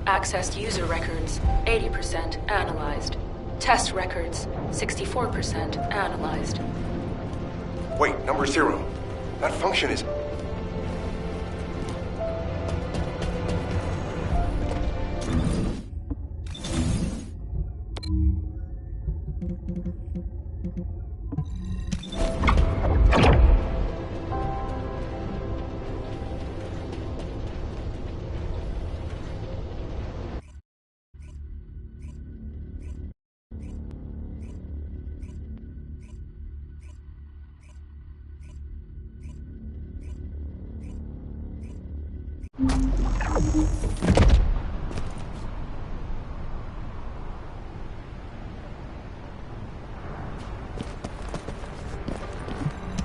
Accessed user records, 80% analyzed. Test records, 64% analyzed. Wait, number 0. That function is...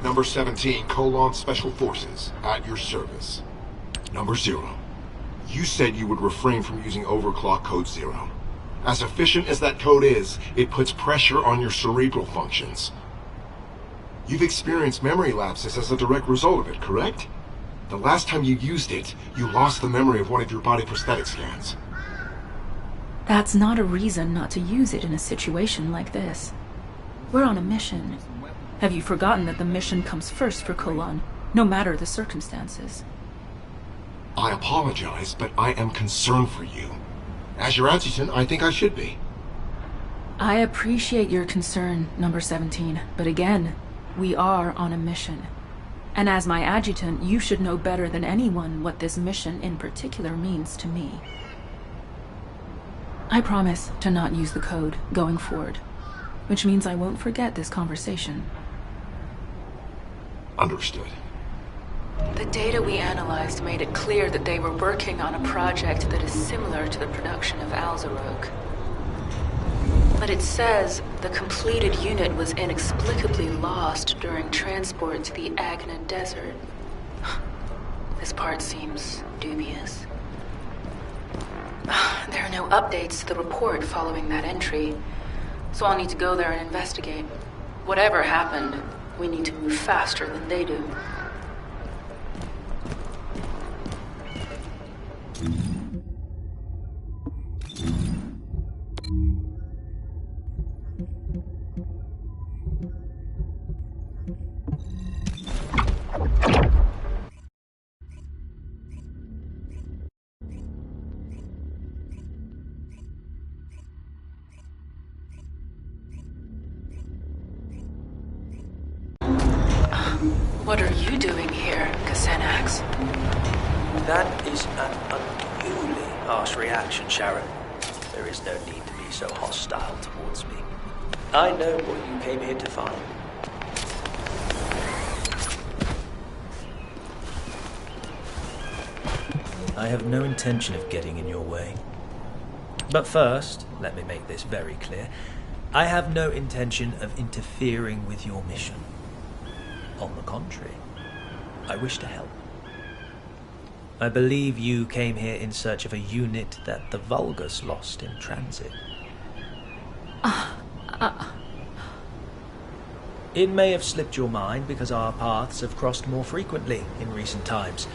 Number 17, Special Forces, at your service. Number 0. You said you would refrain from using overclock code 0. As efficient as that code is, it puts pressure on your cerebral functions. You've experienced memory lapses as a direct result of it, correct? The last time you used it, you lost the memory of one of your body prosthetic scans. That's not a reason not to use it in a situation like this. We're on a mission. Have you forgotten that the mission comes first for Colon, no matter the circumstances? I apologize, but I am concerned for you. As your adjutant, I think I should be. I appreciate your concern, number 17, but again, we are on a mission. And as my adjutant, you should know better than anyone what this mission in particular means to me. I promise to not use the code going forward, which means I won't forget this conversation. Understood. The data we analyzed made it clear that they were working on a project that is similar to the production of Alzarok. But it says the completed unit was inexplicably lost during transport to the Agna Desert. This part seems dubious. There are no updates to the report following that entry, so I'll need to go there and investigate. Whatever happened, we need to move faster than they do. What are you doing here, Xanax? That is an unduly harsh reaction, Sharen. There is no need to be so hostile towards me. I know what you came here to find. I have no intention of getting in your way. But first, let me make this very clear. I have no intention of interfering with your mission. On the contrary, I wish to help. I believe you came here in search of a unit that the Vulgus lost in transit. It may have slipped your mind because our paths have crossed more frequently in recent times,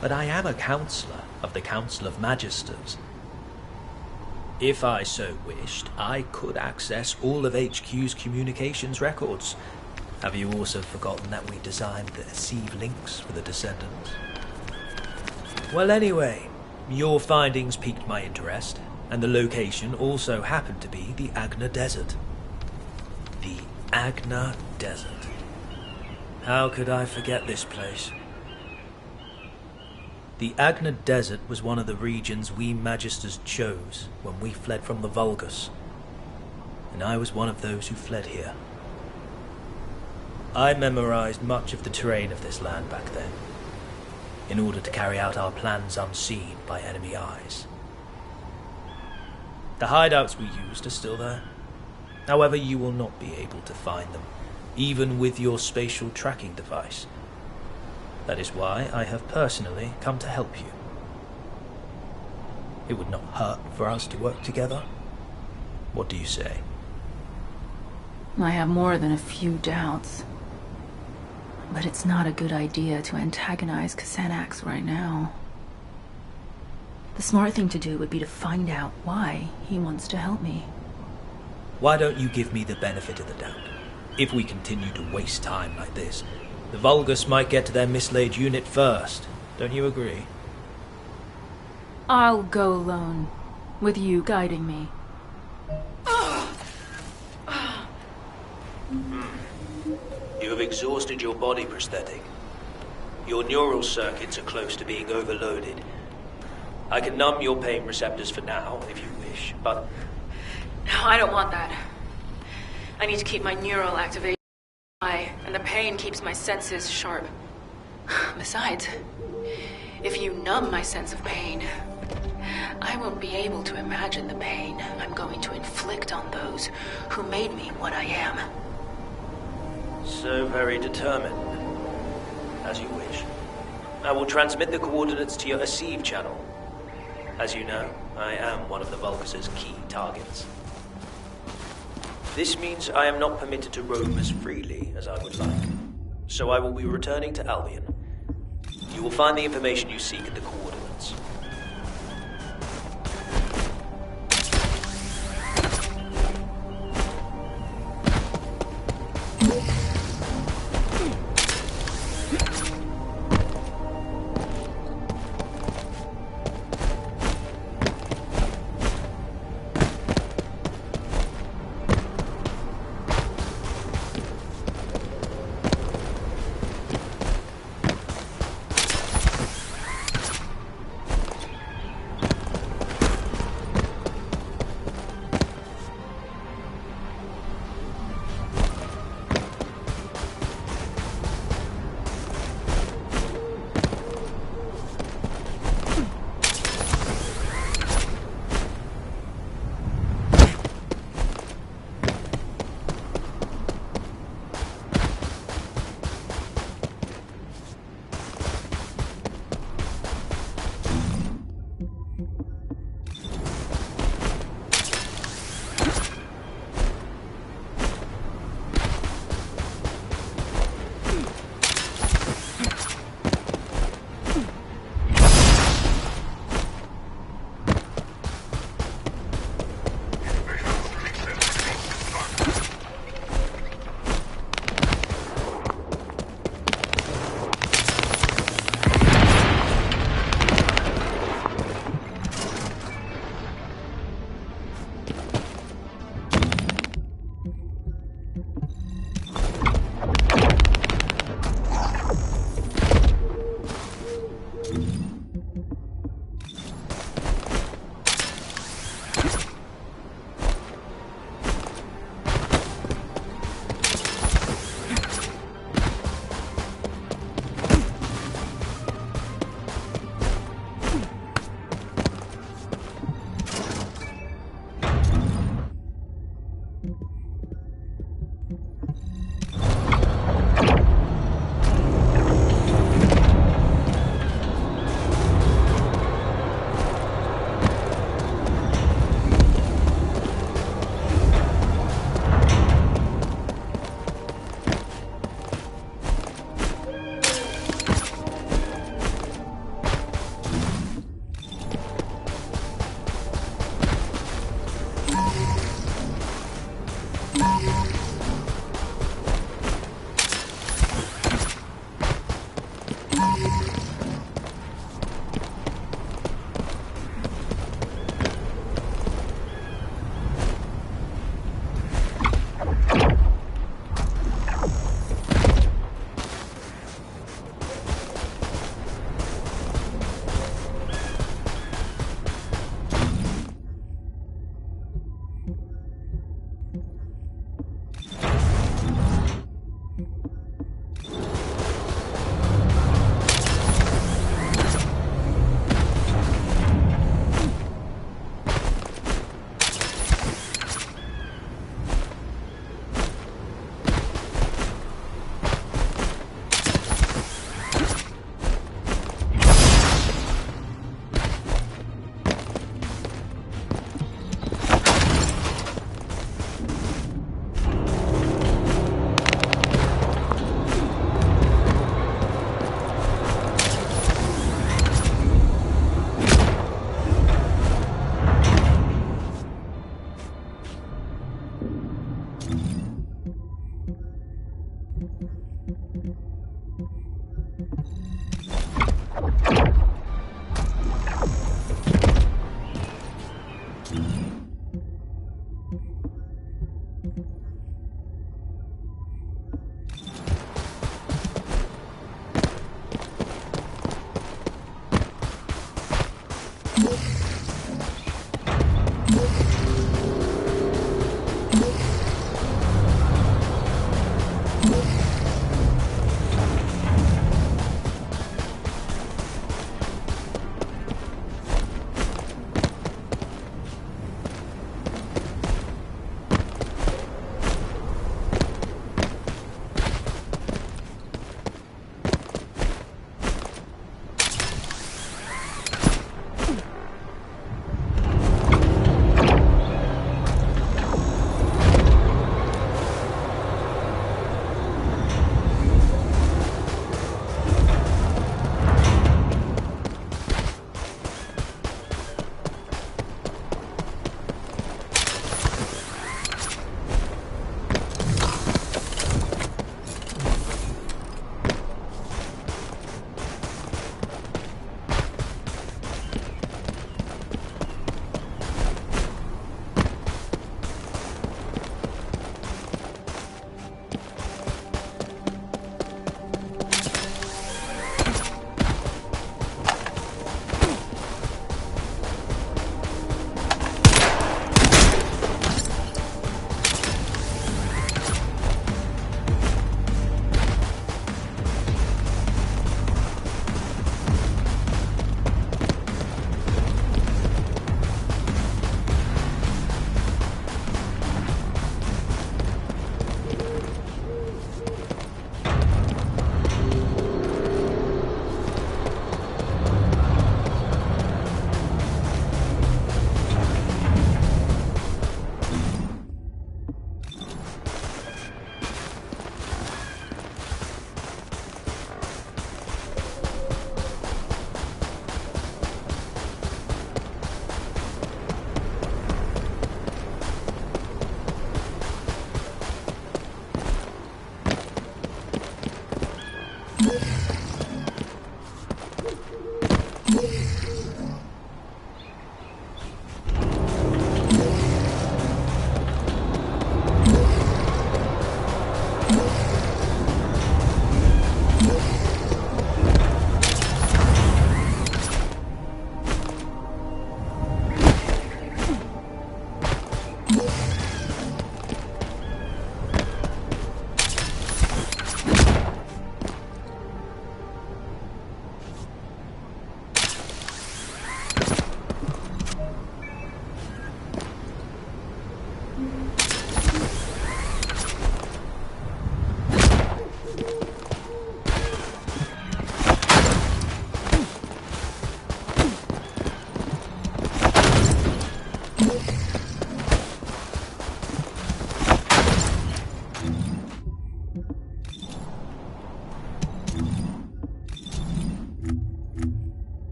but I am a counselor of the Council of Magisters. If I so wished, I could access all of HQ's communications records. Have you also forgotten that we designed the Sieve links for the Descendant? Well, anyway, your findings piqued my interest, and the location also happened to be the Agna Desert. The Agna Desert. How could I forget this place? The Agna Desert was one of the regions we Magisters chose when we fled from the Vulgus, and I was one of those who fled here. I memorized much of the terrain of this land back then, in order to carry out our plans unseen by enemy eyes. The hideouts we used are still there. However, you will not be able to find them, even with your spatial tracking device. That is why I have personally come to help you. It would not hurt for us to work together. What do you say? I have more than a few doubts. But it's not a good idea to antagonize Xanax right now. The smart thing to do would be to find out why he wants to help me. Why don't you give me the benefit of the doubt? If we continue to waste time like this, the Vulgus might get to their mislaid unit first. Don't you agree? I'll go alone, with you guiding me. You have exhausted your body prosthetic. Your neural circuits are close to being overloaded. I can numb your pain receptors for now, if you wish, but... No, I don't want that. I need to keep my neural activation high, and the pain keeps my senses sharp. Besides, if you numb my sense of pain, I won't be able to imagine the pain I'm going to inflict on those who made me what I am. So very determined. As you wish. I will transmit the coordinates to your Aceive channel. As you know, I am one of the Vulgus' key targets. This means I am not permitted to roam as freely as I would like. So I will be returning to Albion. You will find the information you seek in the coordinates.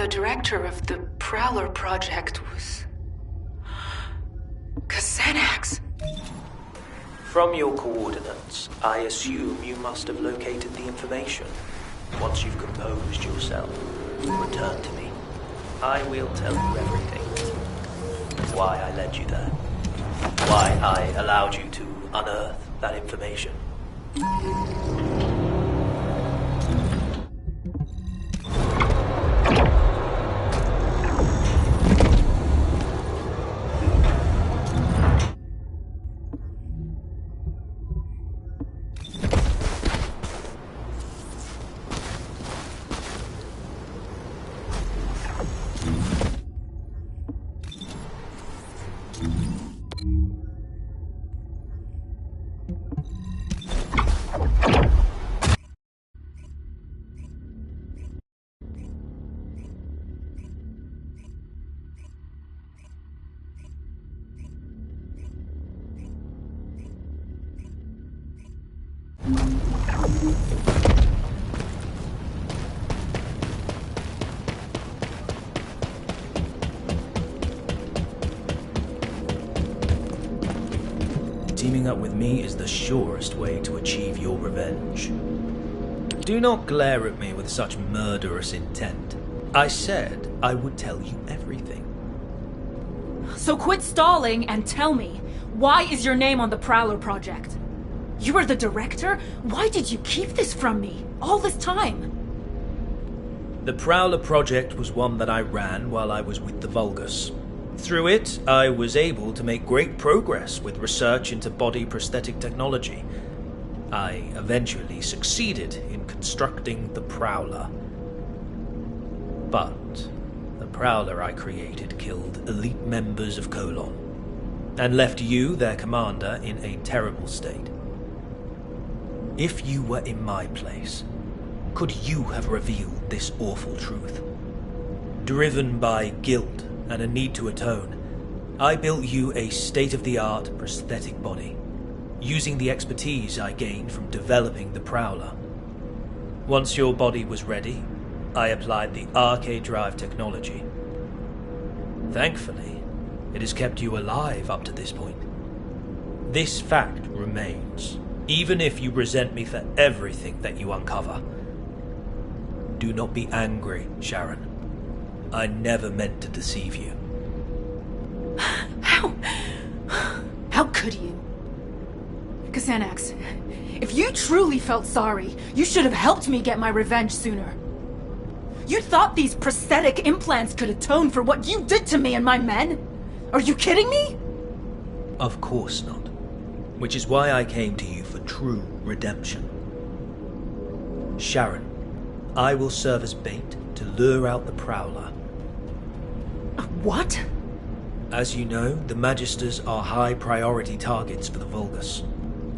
the director of the Prowler project was... Xanax. From your coordinates, I assume you must have located the information. Once you've composed yourself, return to me. I will tell you everything. Why I led you there. Why I allowed you to unearth that information. Teaming up with me is the surest way to achieve your revenge. Do not glare at me with such murderous intent. I said I would tell you everything. So quit stalling and tell me, why is your name on the Prowler project? You were the director? Why did you keep this from me all this time? The Prowler project was one that I ran while I was with the Vulgus. Through it, I was able to make great progress with research into body prosthetic technology. I eventually succeeded in constructing the Prowler. But the Prowler I created killed elite members of Colon, and left you, their commander, in a terrible state. If you were in my place, could you have revealed this awful truth? Driven by guilt and a need to atone, I built you a state-of-the-art prosthetic body, using the expertise I gained from developing the Prowler. Once your body was ready, I applied the arcade drive technology. Thankfully, it has kept you alive up to this point. This fact remains, even if you resent me for everything that you uncover. Do not be angry, Sharen. I never meant to deceive you. How could you? Xanax, if you truly felt sorry, you should have helped me get my revenge sooner. You thought these prosthetic implants could atone for what you did to me and my men? Are you kidding me? Of course not. Which is why I came to you for true redemption. Sharen, I will serve as bait to lure out the Prowler. What? As you know, the Magisters are high priority targets for the Vulgus,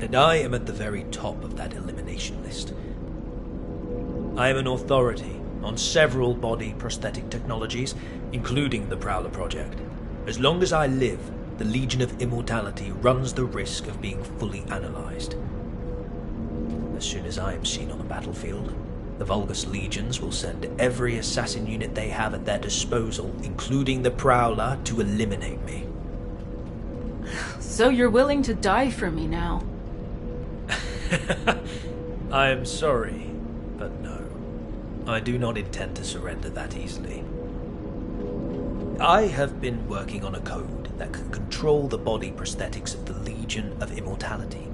and I am at the very top of that elimination list. I am an authority on several body prosthetic technologies, including the Prowler project. As long as I live, the Legion of Immortality runs the risk of being fully analyzed. As soon as I am seen on the battlefield, the Vulgus legions will send every assassin unit they have at their disposal, including the Prowler, to eliminate me. So you're willing to die for me now? I am sorry, but no. I do not intend to surrender that easily. I have been working on a code that can control the body prosthetics of the Legion of Immortality.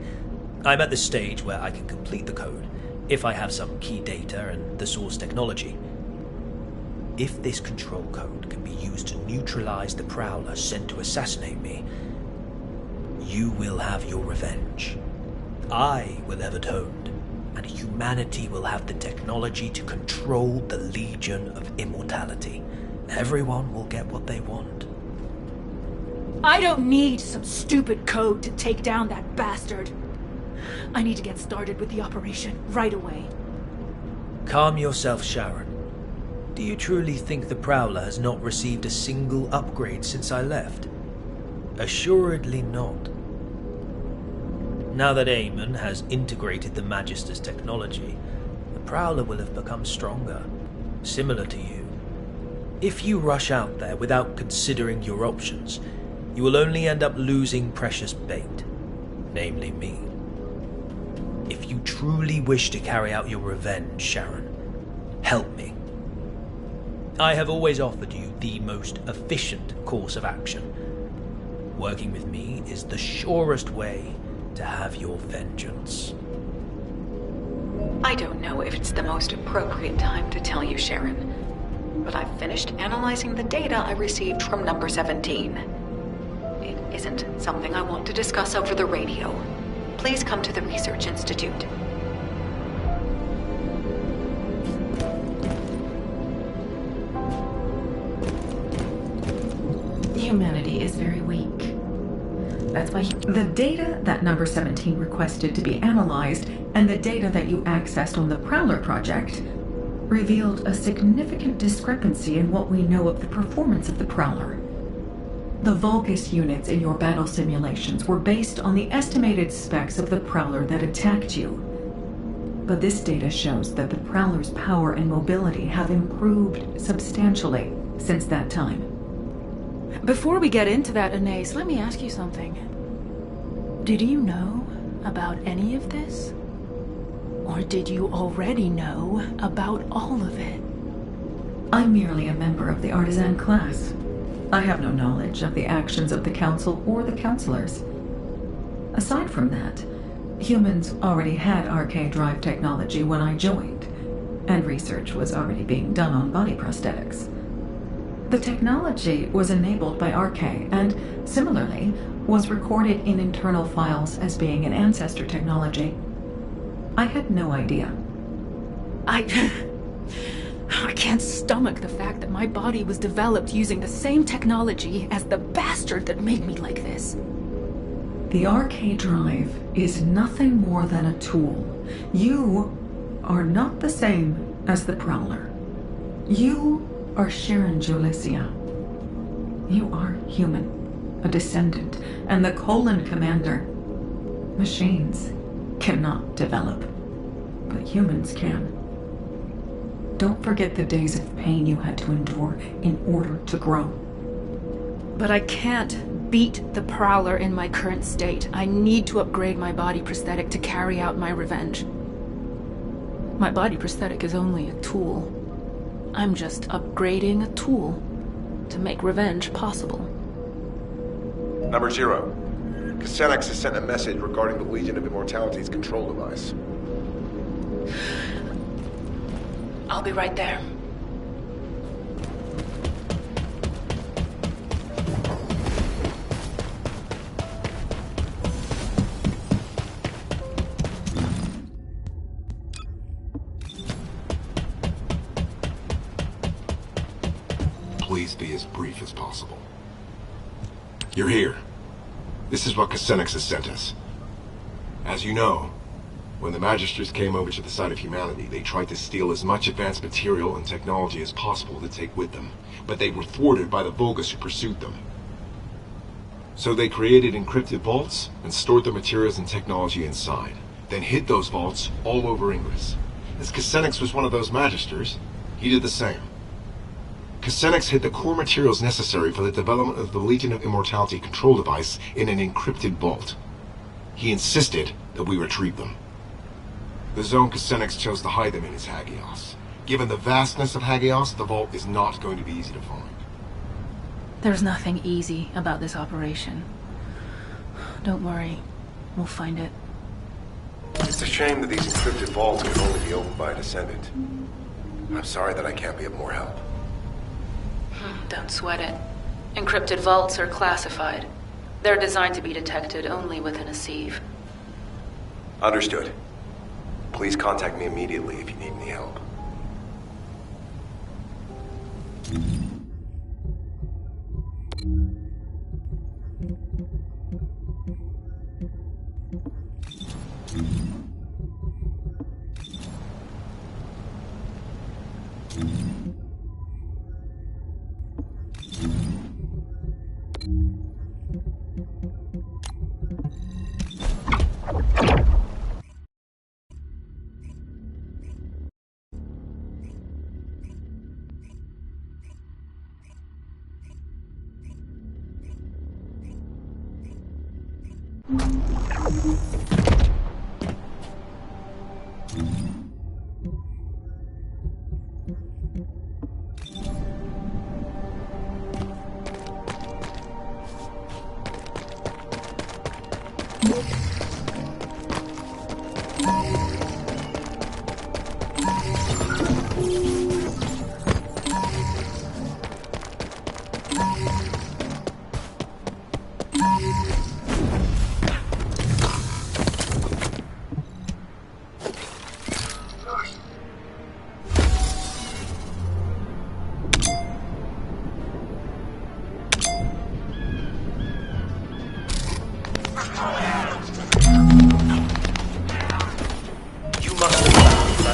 I'm at the stage where I can complete the code, if I have some key data and the source technology. If this control code can be used to neutralize the Prowler sent to assassinate me, you will have your revenge. I will have atoned, and humanity will have the technology to control the Legion of Immortality. Everyone will get what they want. I don't need some stupid code to take down that bastard. I need to get started with the operation right away. Calm yourself, Sharen. Do you truly think the Prowler has not received a single upgrade since I left? Assuredly not. Now that Eamon has integrated the Magister's technology, the Prowler will have become stronger, similar to you. If you rush out there without considering your options, you will only end up losing precious bait, namely me. If you truly wish to carry out your revenge, Sharen, help me. I have always offered you the most efficient course of action. Working with me is the surest way to have your vengeance. I don't know if it's the most appropriate time to tell you, Sharen, but I've finished analyzing the data I received from number 17. It isn't something I want to discuss over the radio. Please come to the Research Institute. Humanity is very weak. That's why the data that number 17 requested to be analyzed and the data that you accessed on the Prowler project revealed a significant discrepancy in what we know of the performance of the Prowler. The Vulgus units in your battle simulations were based on the estimated specs of the Prowler that attacked you. But this data shows that the Prowler's power and mobility have improved substantially since that time. Before we get into that, Anais, let me ask you something. Did you know about any of this? Or did you already know about all of it? I'm merely a member of the artisan class. I have no knowledge of the actions of the Council or the Councilors. Aside from that, humans already had RK drive technology when I joined, and research was already being done on body prosthetics. The technology was enabled by RK and, similarly, was recorded in internal files as being an ancestor technology. I had no idea. I can't stomach the fact that my body was developed using the same technology as the bastard that made me like this. The RK drive is nothing more than a tool. You are not the same as the Prowler. You are Sharen Julicia. You are human, a descendant, and the Colon Commander. Machines cannot develop, but humans can. Don't forget the days of pain you had to endure in order to grow. But I can't beat the Prowler in my current state. I need to upgrade my body prosthetic to carry out my revenge. My body prosthetic is only a tool. I'm just upgrading a tool to make revenge possible. Number 0. Casenex has sent a message regarding the Legion of Immortality's control device. I'll be right there. Please be as brief as possible. You're here. This is what Casenex has sent us. As you know, when the Magisters came over to the side of humanity, they tried to steal as much advanced material and technology as possible to take with them, but they were thwarted by the Vulgus who pursued them. So they created encrypted vaults and stored the materials and technology inside, then hid those vaults all over Ingress. As Casenex was one of those Magisters, he did the same. Casenex hid the core materials necessary for the development of the Legion of Immortality control device in an encrypted vault. He insisted that we retrieve them. The zone Casenex chose to hide them in is Hagios. Given the vastness of Hagios, the vault is not going to be easy to find. There's nothing easy about this operation. Don't worry, we'll find it. It's a shame that these encrypted vaults can only be opened by a Descendant. I'm sorry that I can't be of more help. Don't sweat it. Encrypted vaults are classified. They're designed to be detected only within a sieve. Understood. Please contact me immediately if you need any help.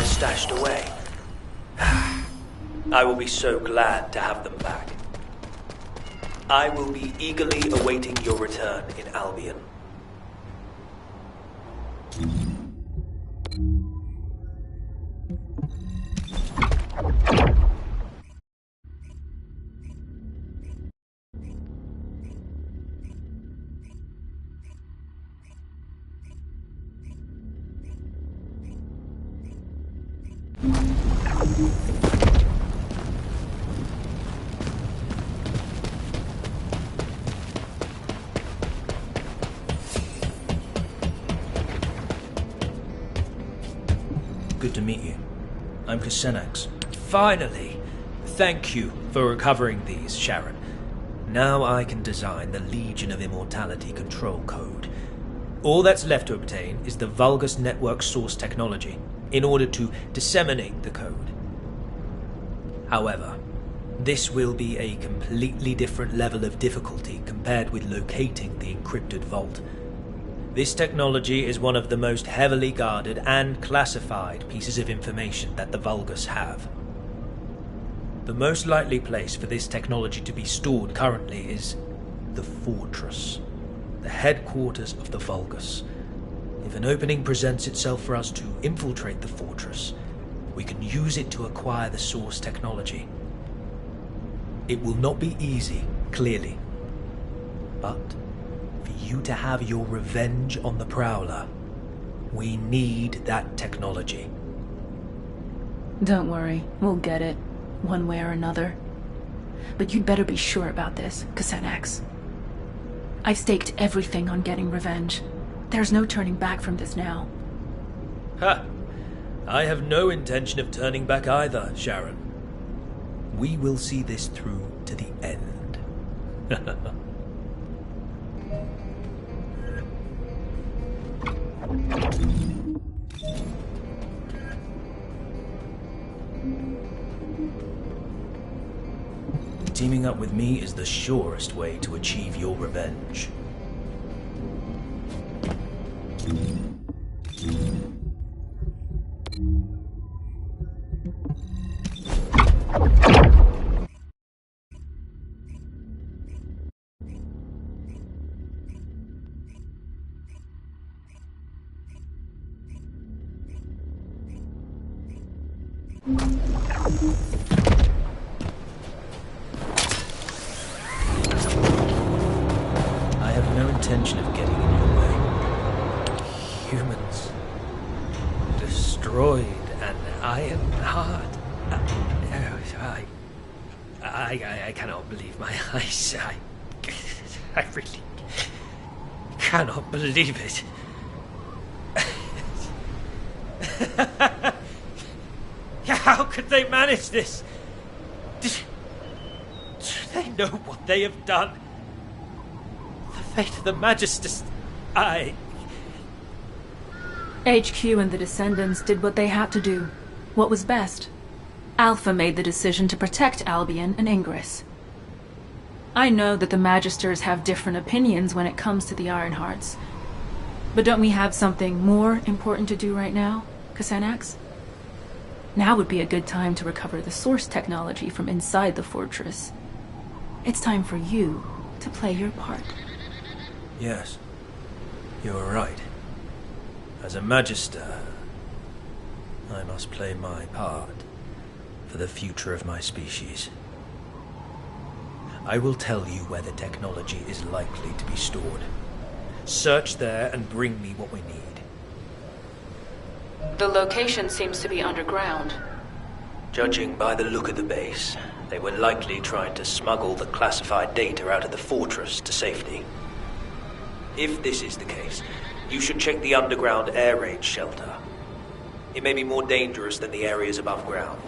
Stashed away. I will be so glad to have them back. I will be eagerly awaiting your return in Albion. Good to meet you. I'm Descendant. Finally! Thank you for recovering these, Sharen. Now I can design the Legion of Immortality control code. All that's left to obtain is the Vulgus network source technology in order to disseminate the code. However, this will be a completely different level of difficulty compared with locating the encrypted vault. This technology is one of the most heavily guarded and classified pieces of information that the Vulgus have. The most likely place for this technology to be stored currently is the Fortress, the headquarters of the Vulgus. If an opening presents itself for us to infiltrate the Fortress, we can use it to acquire the source technology. It will not be easy, clearly, but for you to have your revenge on the Prowler, we need that technology. Don't worry, we'll get it, one way or another. But you'd better be sure about this, Descendant. I've staked everything on getting revenge. There's no turning back from this now. Ha! I have no intention of turning back either, Sharen. We will see this through to the end. Teaming up with me is the surest way to achieve your revenge. I have no intention of getting in your way. Humans destroyed an iron heart. I cannot believe my eyes. I really cannot believe it. How could they manage this? Do they know what they have done? The fate of the Magisters. HQ and the Descendants did what they had to do. What was best. Alpha made the decision to protect Albion and Ingress. I know that the Magisters have different opinions when it comes to the Ironhearts. But don't we have something more important to do right now, Descendant? Now would be a good time to recover the source technology from inside the fortress. It's time for you to play your part. Yes, you are right. As a Magister, I must play my part for the future of my species. I will tell you where the technology is likely to be stored. Search there and bring me what we need. The location seems to be underground. Judging by the look of the base, they were likely trying to smuggle the classified data out of the fortress to safety. If this is the case, you should check the underground air raid shelter. It may be more dangerous than the areas above ground.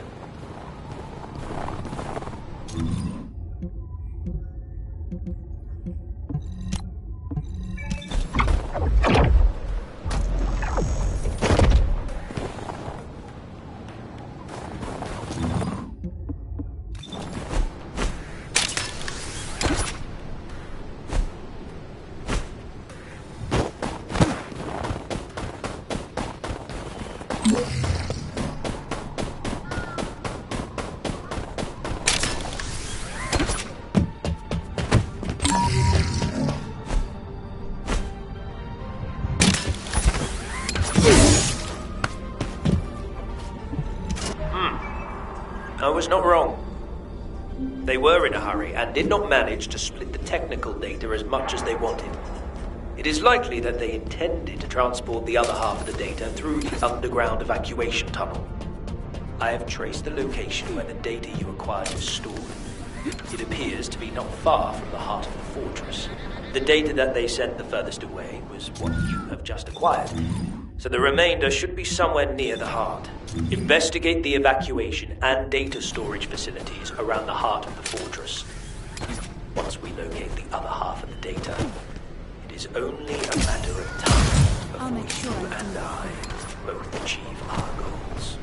I was not wrong. They were in a hurry and did not manage to split the technical data as much as they wanted. It is likely that they intended to transport the other half of the data through the underground evacuation tunnel. I have traced the location where the data you acquired was stored. It appears to be not far from the heart of the fortress. The data that they sent the furthest away was what you have just acquired. So the remainder should be somewhere near the heart. Investigate the evacuation and data storage facilities around the heart of the fortress. Once we locate the other half of the data, it is only a matter of time before you and I both achieve our goals.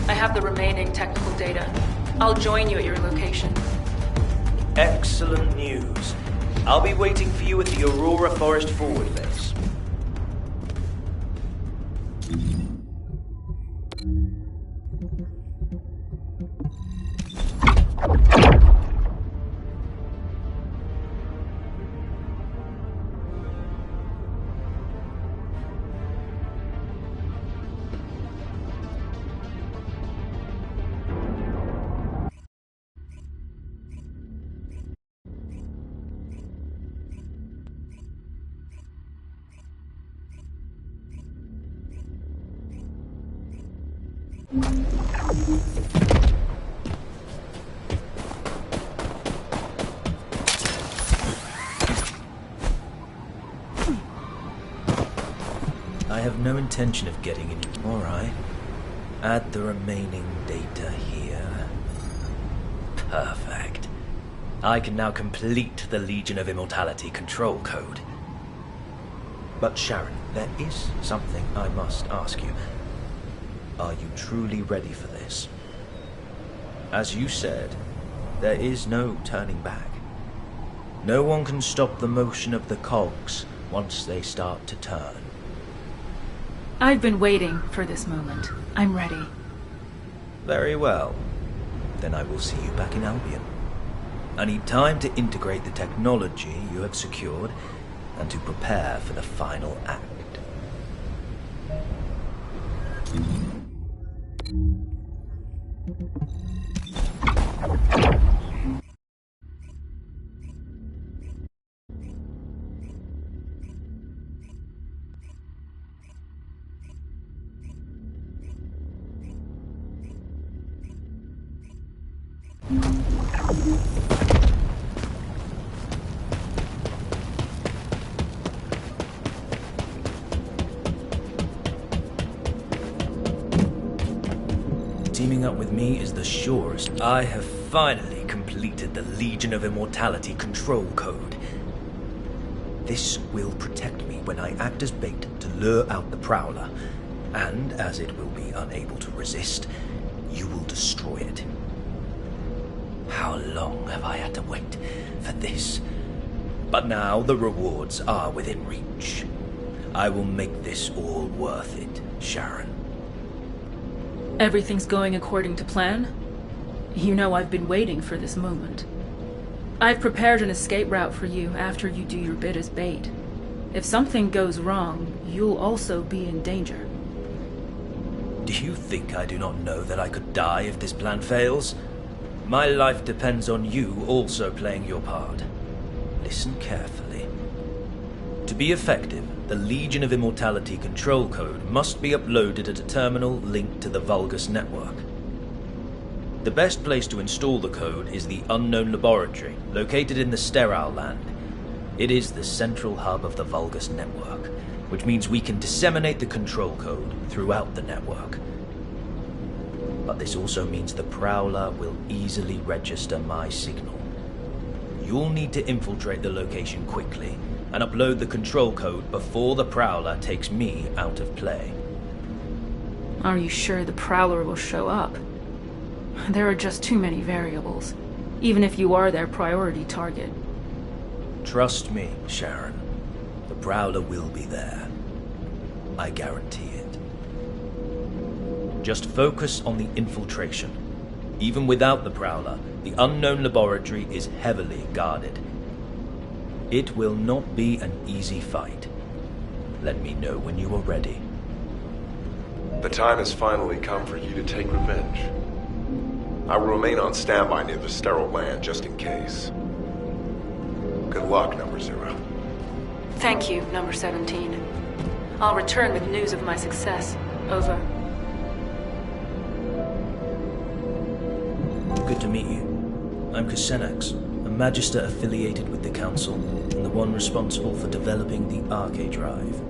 I have the remaining technical data. I'll join you at your location. Excellent news. I'll be waiting for you at the Aurora Forest Forward Base. I have no intention of getting in. Alright. Add the remaining data here. Perfect. I can now complete the Legion of Immortality control code. But Sharen, there is something I must ask you. Are you truly ready for this? As you said, there is no turning back. No one can stop the motion of the cogs once they start to turn. I've been waiting for this moment. I'm ready. Very well. Then I will see you back in Albion. I need time to integrate the technology you have secured and to prepare for the final act. Teaming up with me is the surest. I have finally completed the Legion of Immortality control code. This will protect me when I act as bait to lure out the Prowler, and as it will be unable to resist, you will destroy it. How long have I had to wait for this? But now the rewards are within reach. I will make this all worth it, Sharen. Everything's going according to plan? You know I've been waiting for this moment. I've prepared an escape route for you after you do your bit as bait. If something goes wrong, you'll also be in danger. Do you think I do not know that I could die if this plan fails? My life depends on you also playing your part. Listen carefully. To be effective, the Legion of Immortality control code must be uploaded at a terminal linked to the Vulgus network. The best place to install the code is the Unknown Laboratory, located in the Sterile Land. It is the central hub of the Vulgus network, which means we can disseminate the control code throughout the network. But this also means the Prowler will easily register my signal. You'll need to infiltrate the location quickly and upload the control code before the Prowler takes me out of play. Are you sure the Prowler will show up? There are just too many variables, even if you are their priority target. Trust me, Sharen. The Prowler will be there. I guarantee it. Just focus on the infiltration. Even without the Prowler, the Unknown Laboratory is heavily guarded. It will not be an easy fight. Let me know when you are ready. The time has finally come for you to take revenge. I will remain on standby near the sterile land just in case. Good luck, Number 0. Thank you, Number 17. I'll return with news of my success. Over. Good to meet you. I'm Kusenax, a Magister affiliated with the Council, and the one responsible for developing the Arche-Drive.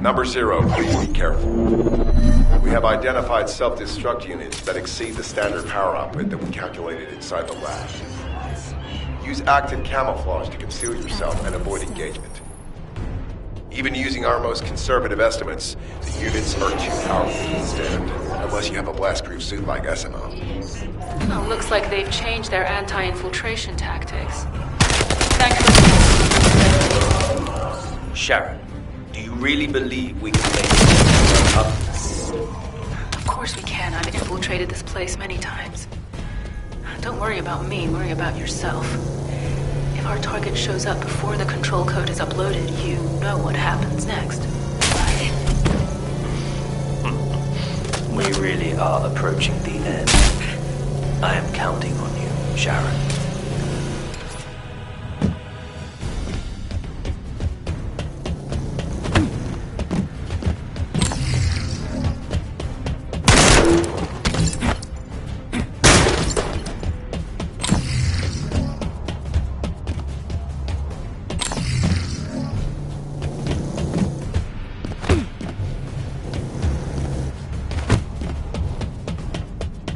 Number 0, please be careful. We have identified self-destruct units that exceed the standard power output that we calculated inside the lab. Use active camouflage to conceal yourself and avoid engagement. Even using our most conservative estimates, the units are too powerful to withstand, unless you have a blast-proof suit like SMO. Oh, looks like they've changed their anti-infiltration tactics. Sharen, do you really believe we can make it up? Of course we can. I've infiltrated this place many times. Don't worry about me, worry about yourself. If our target shows up before the control code is uploaded, you know what happens next. We really are approaching the end. I am counting on you, Sharen.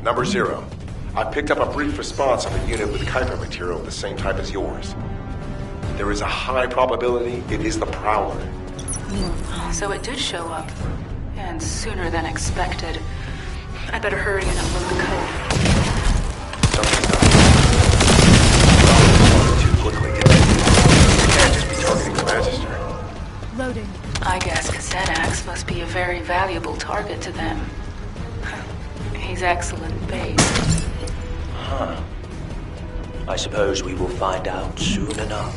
Number 0, I picked up a brief response on a unit with Kuiper material of the same type as yours. There is a high probability it is the Prowler. So it did show up. And sooner than expected. I better hurry and upload the code. Something's up. Too quickly. You can't just be targeting the Magister. Loading. I guess Xenax must be a very valuable target to them. He's excellent bait. Huh. I suppose we will find out soon enough.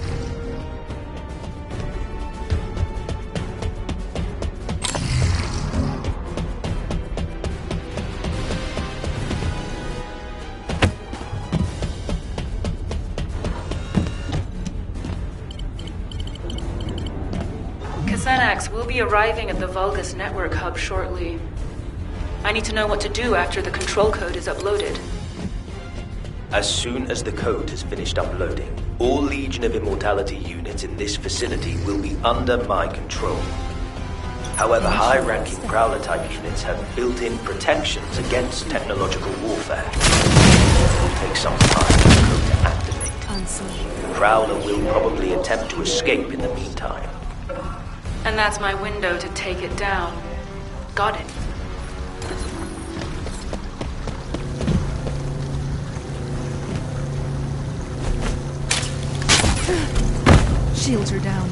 Xenax will be arriving at the Vulgus network hub shortly. I need to know what to do after the control code is uploaded. As soon as the code has finished uploading, all Legion of Immortality units in this facility will be under my control. However, high-ranking Prowler-type units have built-in protections against technological warfare. It will take some time for the code to activate. The Prowler will probably attempt to escape in the meantime. And that's my window to take it down. Got it. Shields are down.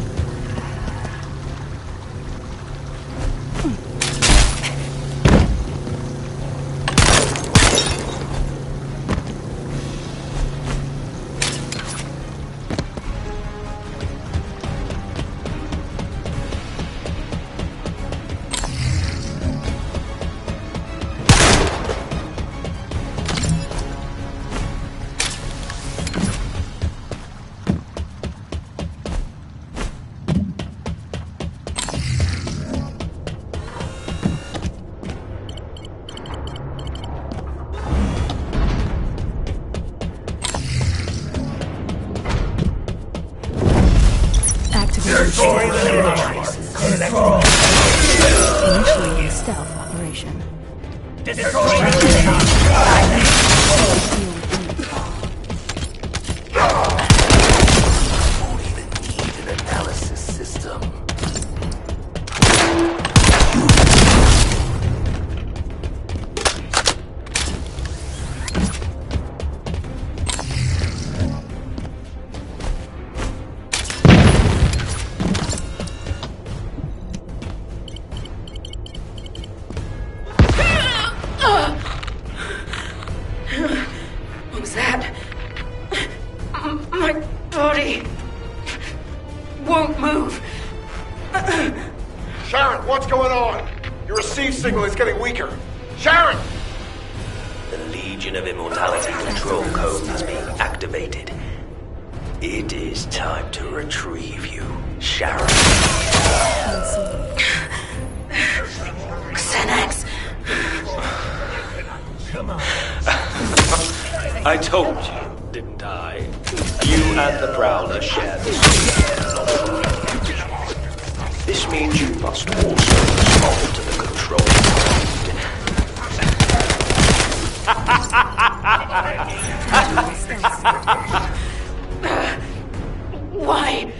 Initiating stealth operation. What was that? My body won't move. Sharen, what's going on? Your receive signal is getting weaker. Sharen! The Legion of Immortality control code is being activated. It is time to retrieve you, Sharen. Xanax. I told you, didn't I? You and the Prowler share this. This means you must also respond to the control code. Why?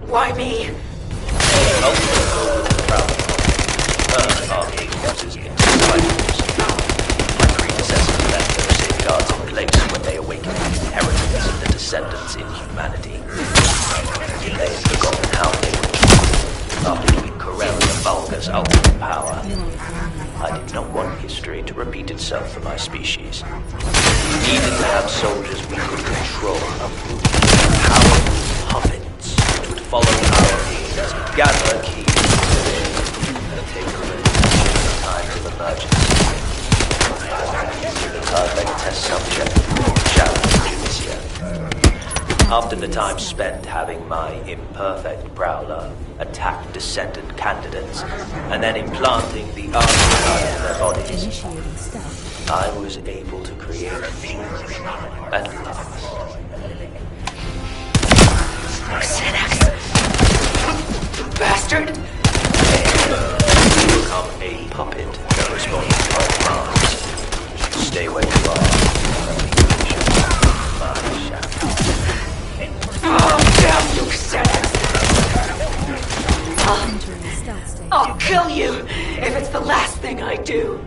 Why me? Army forces in disciples. My predecessors left their safeguards in place when they awakened the inheritance of the Descendants in humanity. They had forgotten how they were treated after we corralled the Vulgar's ultimate power. I did not want history to repeat itself for my species. We needed to have soldiers we could control, powerful puppets which would follow our leaders, gather keys, and take revenge in times of emergency. The perfect test subject, Sharen Judiciary. After the time spent having my imperfect Prowler attack Descendant candidates, and then implanting the archetype in their bodies, I was able to create you at last. Xanax. Bastard. You become a puppet that responds to my commands. Stay where you are. My shadow. Oh, damn you, Xanax. I'll kill you if it's the last thing I do.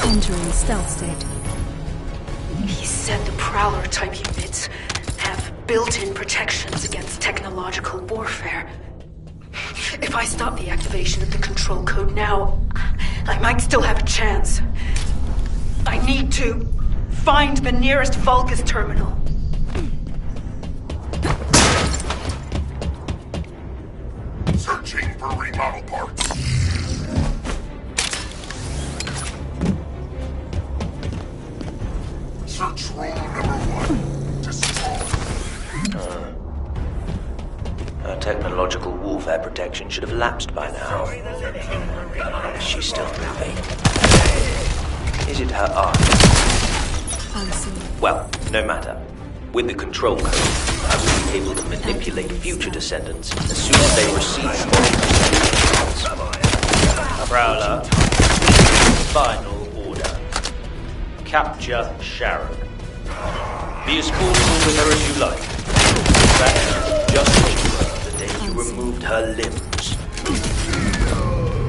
Entering stealth state. He said the Prowler type units have built-in protections against technological warfare. If I stop the activation of the control code now, I might still have a chance. I need to find the nearest Vulgus terminal. Searching for remodel parts. Search room number 1. Destroy. Her technological warfare protection should have lapsed by now. She's still moving. Is it her arm? Well, no matter. With the control code, I will be able to manipulate future Descendants as soon as they receive Prowler, final order. Capture Sharen. Be as forceful with her as you like. In fact, just the day you removed her limbs.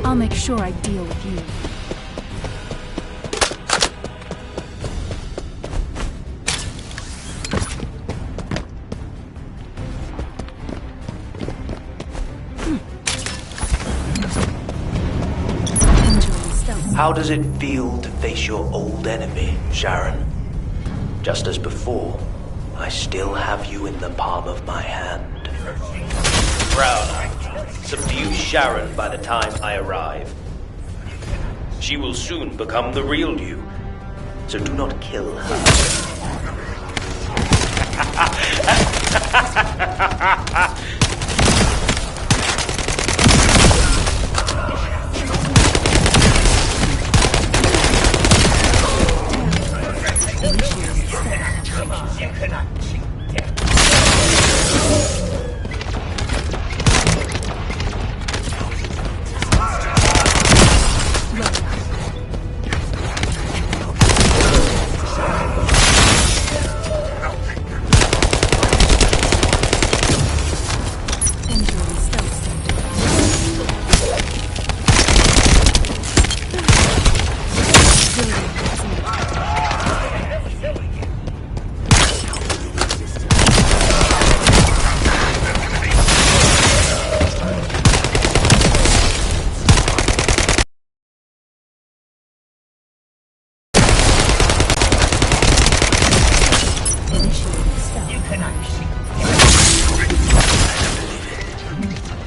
I'll make sure I deal with you. How does it feel to face your old enemy, Sharen? Just as before, I still have you in the palm of my hand. Prowler, subdue Sharen by the time I arrive. She will soon become the real you. so do not kill her.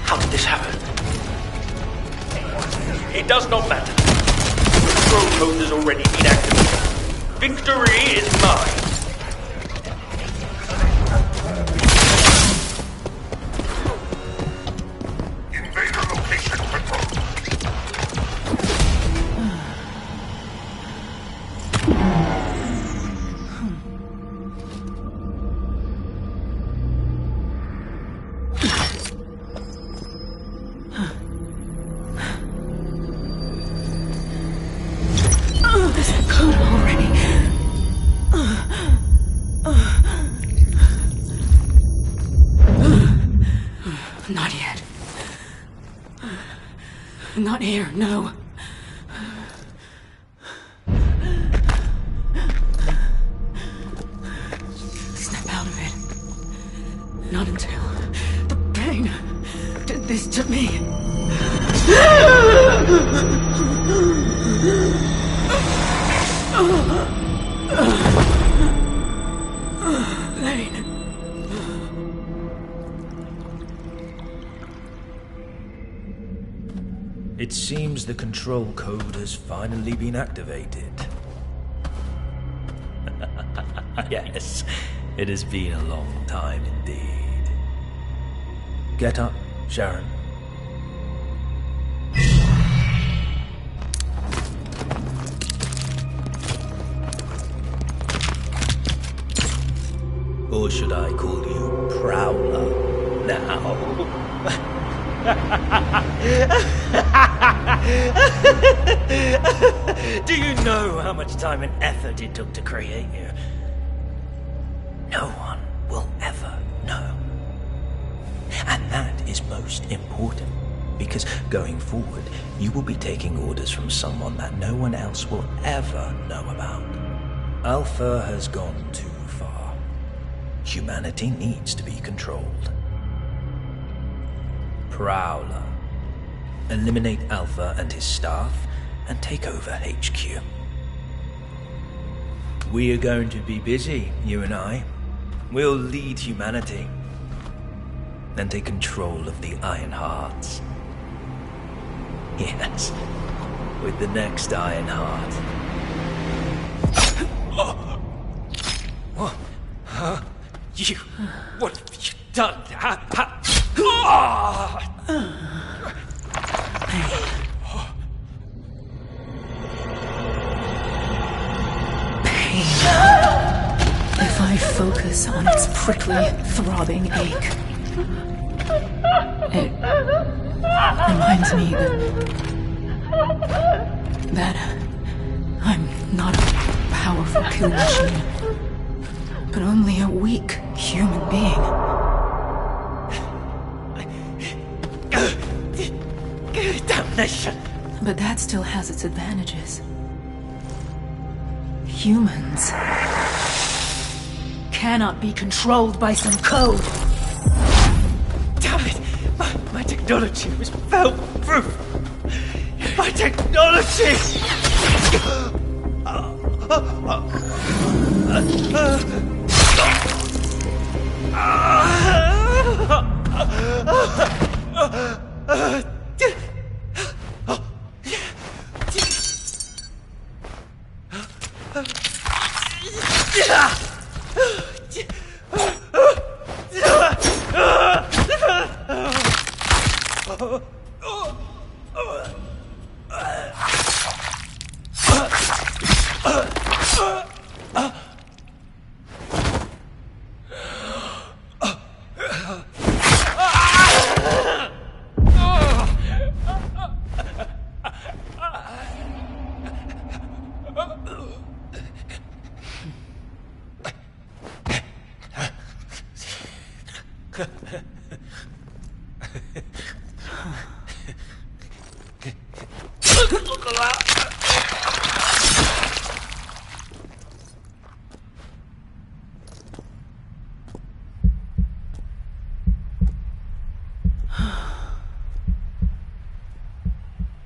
How did this happen? It does not matter. The control code has already been activated. Victory is mine. Invader location confirmed. Code already. Not yet. Not here, no. Snap out of it. Not until the pain did this to me. Lane. It seems the control code has finally been activated. Yes, it has been a long time indeed. Get up, Sharen. Or should I call you Prowler now? Do you know how much time and effort it took to create you? No one will ever know. And that is most important, because going forward, you will be taking orders from someone that no one else will ever know about. Alpha has gone too far. Humanity needs to be controlled. Prowler. Eliminate Alpha and his staff and take over HQ. We are going to be busy, you and I. We'll lead humanity and take control of the Iron Hearts. Yes, with the next Iron Heart. What? Huh? You... What have you done? If I focus on its prickly, throbbing ache, it reminds me that I'm not a powerful kill machine, but only a weak human being. Damnation! But that still has its advantages. Humans cannot be controlled by some code. Damn it! My technology was fail-proof! My technology!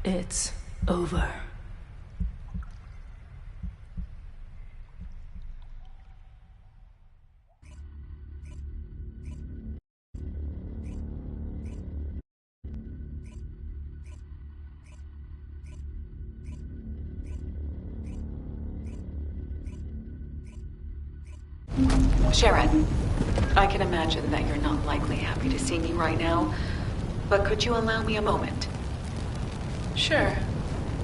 It's over. Sharen, I can imagine that you're not likely happy to see me right now, but could you allow me a moment? Sure.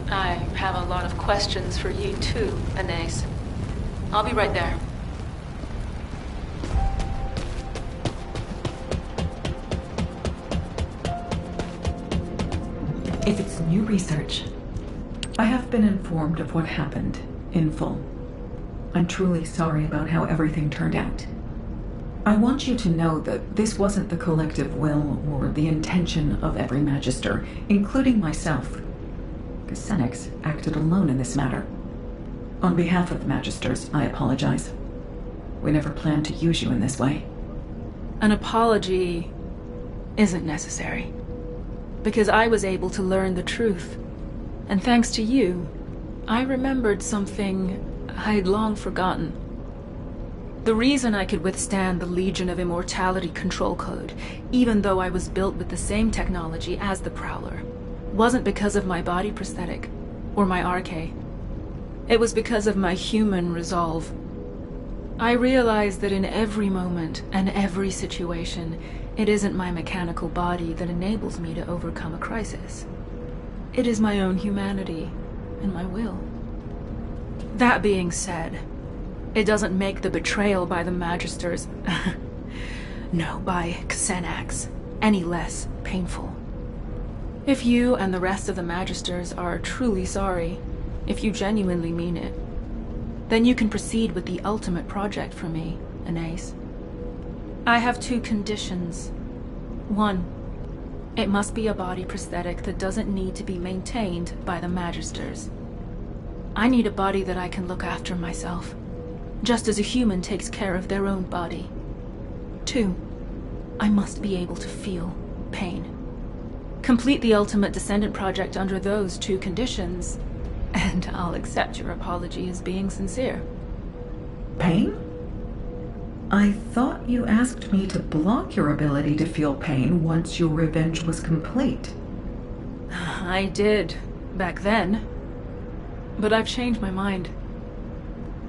I have a lot of questions for you too, Anais. I'll be right there. If it's new research, I have been informed of what happened in full. I'm truly sorry about how everything turned out. I want you to know that this wasn't the collective will or the intention of every Magister, including myself. Descendant acted alone in this matter. On behalf of the Magisters, I apologize. We never planned to use you in this way. An apology isn't necessary, because I was able to learn the truth. And thanks to you, I remembered something I'd long forgotten. The reason I could withstand the Legion of Immortality control code, even though I was built with the same technology as the Prowler, wasn't because of my body prosthetic or my arche. It was because of my human resolve. I realized that in every moment and every situation, it isn't my mechanical body that enables me to overcome a crisis. It is my own humanity and my will. That being said, it doesn't make the betrayal by the Magisters, no, by Xanax, any less painful. If you and the rest of the Magisters are truly sorry, if you genuinely mean it, then you can proceed with the ultimate project for me, Anais. I have 2 conditions. 1, it must be a body prosthetic that doesn't need to be maintained by the Magisters. I need a body that I can look after myself, just as a human takes care of their own body. 2, I must be able to feel pain. Complete the ultimate Descendant project under those 2 conditions, and I'll accept your apology as being sincere. Pain? I thought you asked me to block your ability to feel pain once your revenge was complete. I did, back then. But I've changed my mind.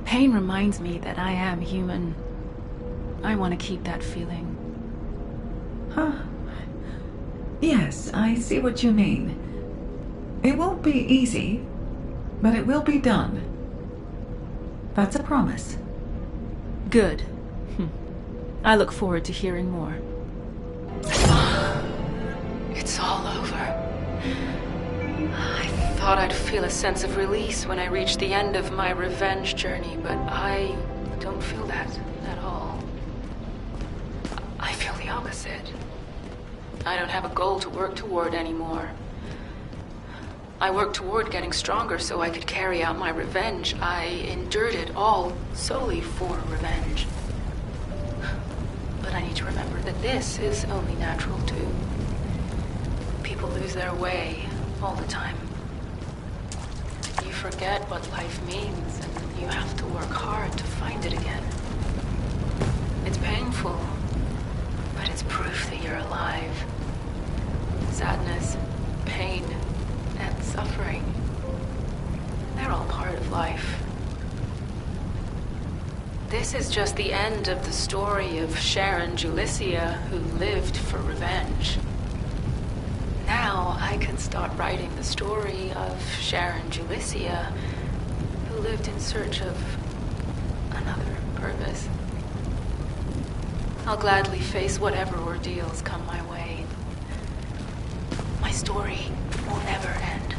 Pain reminds me that I am human. I want to keep that feeling. Huh. Yes, I see what you mean. It won't be easy, but it will be done. That's a promise. Good. I look forward to hearing more. It's all over. I thought I'd feel a sense of release when I reached the end of my revenge journey, but I don't feel that at all. I feel the opposite. I don't have a goal to work toward anymore. I worked toward getting stronger so I could carry out my revenge. I endured it all solely for revenge. But I need to remember that this is only natural too. People lose their way all the time. You forget what life means, and you have to work hard to find it again. It's painful, but it's proof that you're alive. Sadness, pain, and suffering, they're all part of life. This is just the end of the story of Sharen Julicia, who lived for revenge. Now I can start writing the story of Sharen Julicia, who lived in search of another purpose. I'll gladly face whatever ordeals come my way. My story will never end.